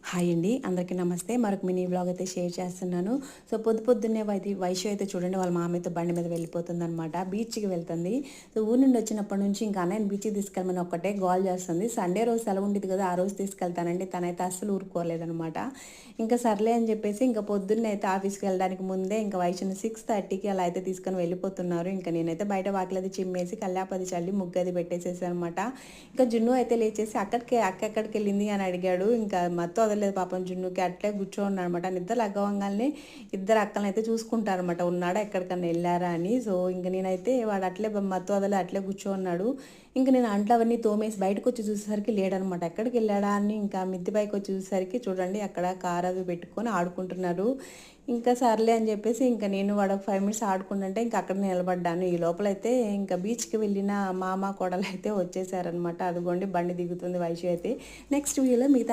Hi అండి, అందరికీ నమస్తే. మరొక మినీ వ్లాగ్ అయితే షేర్ చేస్తున్నాను. సో పొద్దున్నే వైషు అయితే చూడండి వాళ్ళ మామయ్యతో బండి మీద వెళ్ళిపోతుందనమాట. బీచ్‌కి వెళ్తుంది. సో ఊరు నుండి వచ్చినప్పటి నుంచి ఇంకా అన్నయ్యని బీచ్‌కి తీసుకెళ్ళమని ఒక్కటే గోల చేస్తుంది. సండే రోజు సెలవు ఉండేది కదా, ఆ రోజు తీసుకెళ్తానండి. తనైతే అస్సలు ఊరుకోలేదనమాట. ఇంకా సర్లే అని చెప్పేసి ఇంకా పొద్దున్నే అయితే ఆఫీస్‌కి వెళ్ళడానికి ముందే ఇంకా వైషుని 6:30కి అలా అయితే తీసుకొని వెళ్ళిపోతున్నారు. ఇంకా నేనైతే బయట వాకిలది చిమ్మేసి కల్లాపది చల్లి ముగ్గది పెట్టేసేసానమాట. ఇంకా జున్ను అయితే లేచేసి అక్క ఎక్కడికి వెళ్ళింది అని అడిగాడు. ఇంకా మత్తు వదలలేదు పాపం జున్నుకి, అట్లే కూర్చోన్నాడు అనమాట. నిద్ర లగ్గవంగానే ఇద్దరు అక్కలని అయితే చూసుకుంటారనమాట, ఉన్నాడా ఎక్కడికన్నా వెళ్ళారా అని. సో ఇంక నేనైతే వాడు అట్లే మత్తు వదలే అట్లే కూర్చోన్నాడు. ఇంక నేను అంట్లు అవన్నీ తోమేసి బయటకు వచ్చి చూసేసరికి లేడనమాట. ఎక్కడికి వెళ్ళాడా అని ఇంకా మిద్ది పైకి వచ్చి చూసేసరికి చూడండి అక్కడ కార్ అవి పెట్టుకొని ఆడుకుంటున్నారు. ఇంకా సర్లే అని చెప్పేసి ఇంకా నేను వాడు ఒక 5 మినిట్స్ ఆడుకుంటుంటే ఇంకా అక్కడ నిలబడ్డాను. ఈ లోపలైతే ఇంకా బీచ్కి వెళ్ళిన మామ కోడలు అయితే వచ్చేసారనమాట. అదిగోండి బండి దిగుతుంది వైషు అయితే. నెక్స్ట్ వీడియోలో మిగతా